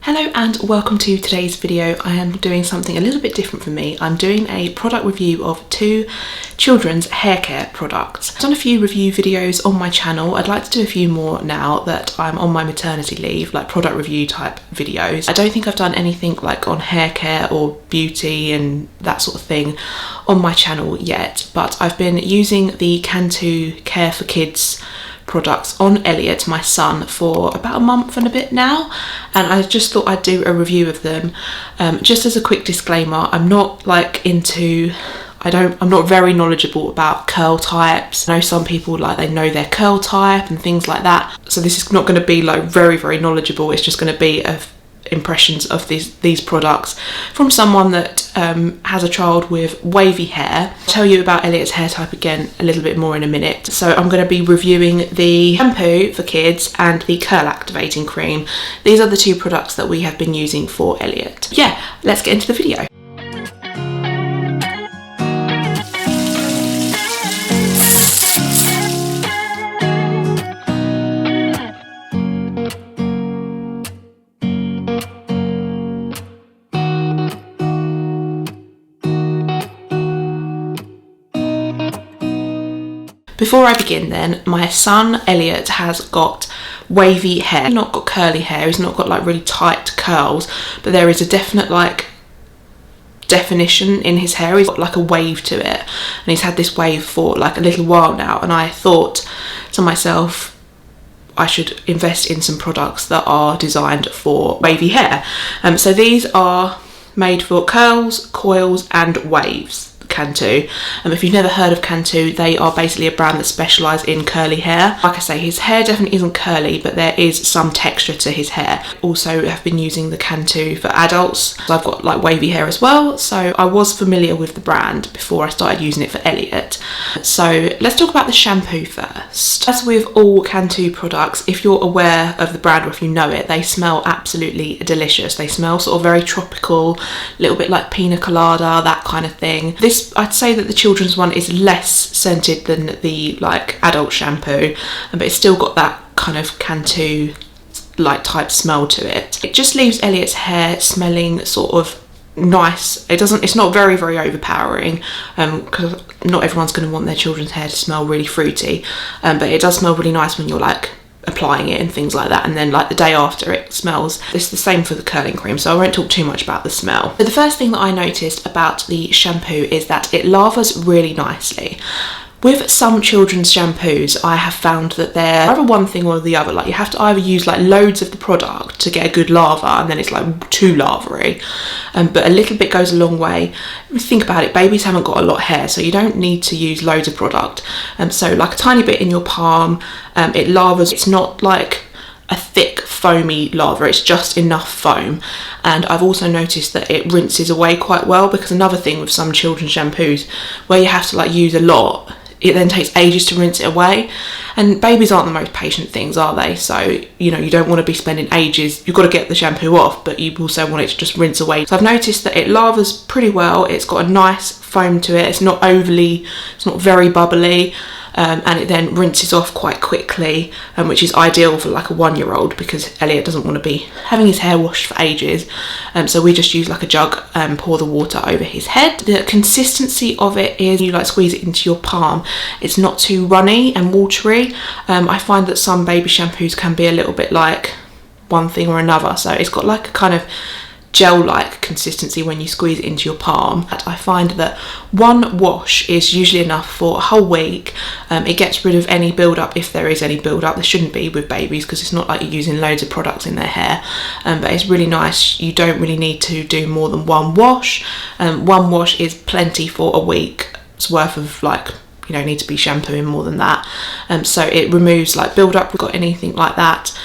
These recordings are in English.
Hello and welcome to today's video. I am doing something a little bit different for me. I'm doing a product review of two children's hair care products. I've done a few review videos on my channel. I'd like to do a few more now that I'm on my maternity leave, like product review type videos. I don't think I've done anything like on hair care or beauty and that sort of thing on my channel yet, but I've been using the Cantu Care for Kids products on Elliot, my son, for about a month and a bit now, and I just thought I'd do a review of them. Just as a quick disclaimer, I'm not like I'm not very knowledgeable about curl types. I know some people they know their curl type and things like that, so this is not going to be like very knowledgeable. It's just going to be impressions of these products from someone that has a child with wavy hair. I'll tell you about Elliot's hair type again a little bit more in a minute. So I'm going to be reviewing the shampoo for kids and the curl activating cream. These are the two products that we have been using for Elliot. Yeah, let's get into the video. Before I begin then, my son Elliot has got wavy hair. He's not got curly hair, he's not got like really tight curls, but there is a definite like definition in his hair. He's got like a wave to it, and he's had this wave for like a little while now, and I thought to myself I should invest in some products that are designed for wavy hair. So these are made for curls, coils and waves. Cantu. If you've never heard of Cantu, they are basically a brand that specialise in curly hair. Like I say, his hair definitely isn't curly, but there is some texture to his hair. Also have been using the Cantu for adults. So I've got like wavy hair as well, so I was familiar with the brand before I started using it for Elliot. So let's talk about the shampoo first. As with all Cantu products, if you're aware of the brand or if you know it, they smell absolutely delicious. They smell sort of very tropical, a little bit like pina colada, that kind of thing. I'd say that the children's one is less scented than the like adult shampoo, but it's still got that kind of Cantu like type smell to it. It just leaves Elliot's hair smelling sort of nice. It's not very overpowering, because not everyone's going to want their children's hair to smell really fruity, but it does smell really nice when you're like applying it and things like that, and then like the day after it smells. It's the same for the curling cream, so I won't talk too much about the smell. So the first thing that I noticed about the shampoo is that it lavas really nicely. With some children's shampoos, I have found that they're either one thing or the other. Like you have to either use like loads of the product to get a good lava, and then it's like too lavery. But a little bit goes a long way. Think about it, babies haven't got a lot of hair, so you don't need to use loads of product. So like a tiny bit in your palm, it lavas. It's not like a thick foamy lava, it's just enough foam. And I've also noticed that it rinses away quite well, because another thing with some children's shampoos where you have to like use a lot, it then takes ages to rinse it away, and babies aren't the most patient things, are they? So you know, you don't want to be spending ages. You've got to get the shampoo off, but you also want it to just rinse away. So I've noticed that it lavas pretty well. It's got a nice foam to it. It's not very bubbly, and it then rinses off quite quickly, which is ideal for like a 1-year-old, because Elliot doesn't want to be having his hair washed for ages. So we just use like a jug and pour the water over his head. The consistency of it is, you like squeeze it into your palm, it's not too runny and watery. I find that some baby shampoos can be a little bit like one thing or another, so it's got like a kind of gel-like consistency when you squeeze it into your palm. I find that one wash is usually enough for a whole week. It gets rid of any build-up, if there is any build-up. There shouldn't be with babies, because it's not like you're using loads of products in their hair, but it's really nice. You don't really need to do more than one wash. One wash is plenty for a week's worth of like, you don't need to be shampooing more than that. So it removes like build-up, we've got anything like that.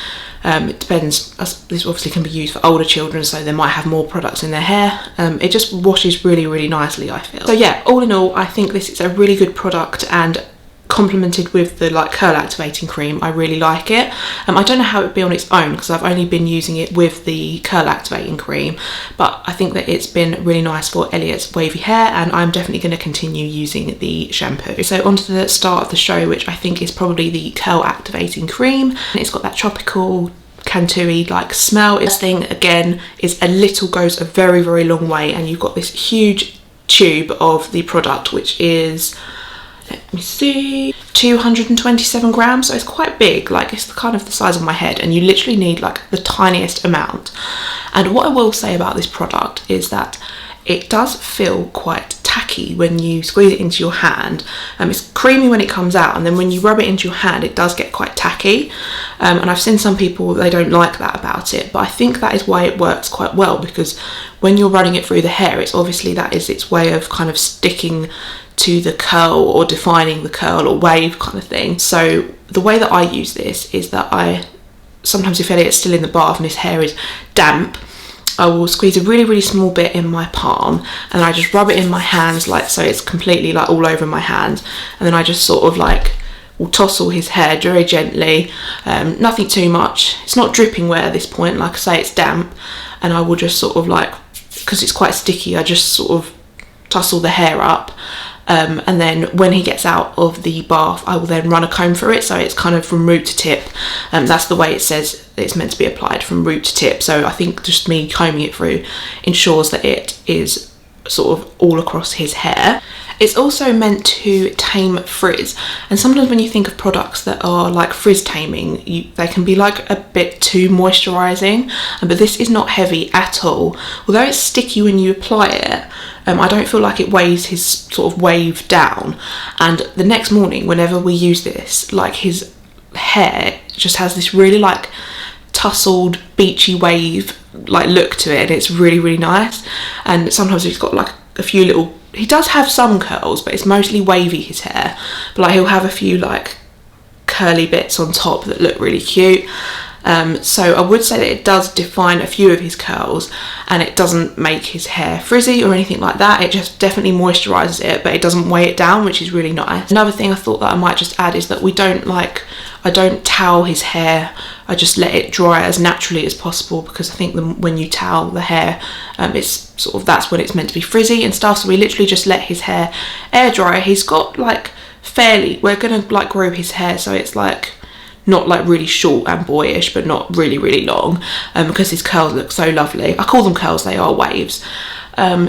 It depends, this obviously can be used for older children, so they might have more products in their hair. It just washes really nicely, I feel. So yeah, all in all, I think this is a really good product, and complemented with the like curl activating cream, I really like it. I don't know how it would be on its own, because I've only been using it with the curl activating cream, but I think that it's been really nice for Elliot's wavy hair, and I'm definitely going to continue using the shampoo. So on to the start of the show, which I think is probably the curl activating cream. It's got that tropical Cantu like smell. This thing again is goes a very, very long way, and you've got this huge tube of the product, which is, let me see, 227 grams, so it's quite big, like it's kind of the size of my head, and you literally need like the tiniest amount. And what I will say about this product is that it does feel quite tacky when you squeeze it into your hand. It's creamy when it comes out, and then when you rub it into your hand it does get quite tacky, and I've seen some people, they don't like that about it, but I think that is why it works quite well, because when you're running it through the hair, it's obviously that is its way of kind of sticking to the curl or defining the curl or wave kind of thing. So the way that I use this is that I sometimes, if Elliot's still in the bath and his hair is damp, I will squeeze a really, really small bit in my palm, and I just rub it in my hands, like so it's completely like all over my hand, and then I just sort of like will tousle his hair very gently, nothing too much. It's not dripping wet at this point, like I say, it's damp, and I will just sort of like, because it's quite sticky, I just sort of tussle the hair up. And then when he gets out of the bath, I will then run a comb through it, so it's kind of from root to tip. That's the way it says it's meant to be applied, from root to tip. So I think just me combing it through ensures that it is sort of all across his hair. It's also meant to tame frizz, and sometimes when you think of products that are like frizz taming, they can be like a bit too moisturising, but this is not heavy at all. Although it's sticky when you apply it, I don't feel like it weighs his sort of wave down, and the next morning whenever we use this, like his hair just has this really like tousled beachy wave like look to it, and it's really, really nice. And sometimes he's got like a few little, he does have some curls, but it's mostly wavy, his hair, but like he'll have a few like curly bits on top that look really cute. So I would say that it does define a few of his curls, and it doesn't make his hair frizzy or anything like that. It just definitely moisturises it, but it doesn't weigh it down, which is really nice. Another thing I thought that I might just add is that I don't towel his hair. I just let it dry as naturally as possible, because I think when you towel the hair, it's sort of, that's when it's meant to be frizzy and stuff. So we literally just let his hair air dry. He's got like we're gonna like grow his hair, so it's like not like really short and boyish, but not really, really long, because his curls look so lovely. I call them curls, they are waves.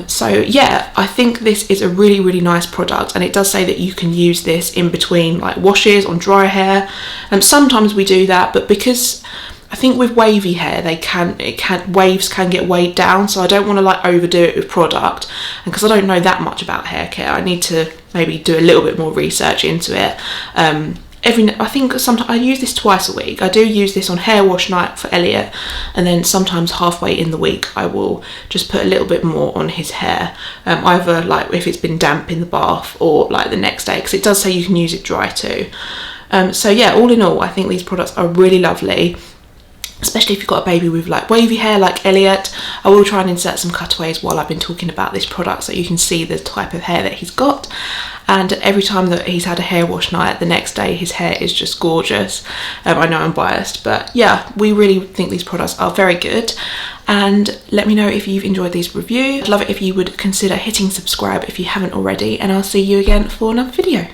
So yeah, I think this is a really, really nice product, and it does say that you can use this in between like washes on dry hair, and sometimes we do that, but because I think with wavy hair waves can get weighed down, so I don't want to like overdo it with product, and because I don't know that much about hair care, I need to maybe do a little bit more research into it. I think sometimes I use this twice a week. I do use this on hair wash night for Elliot, and then sometimes halfway in the week I will just put a little bit more on his hair, either like if it's been damp in the bath or like the next day, because it does say you can use it dry too. So yeah, all in all, I think these products are really lovely, especially if you've got a baby with like wavy hair like Elliot. I will try and insert some cutaways while I've been talking about this product, so you can see the type of hair that he's got. And every time that he's had a hair wash night, the next day his hair is just gorgeous. I know I'm biased, but yeah, we really think these products are very good. And let me know if you've enjoyed these reviews. I'd love it if you would consider hitting subscribe if you haven't already, and I'll see you again for another video.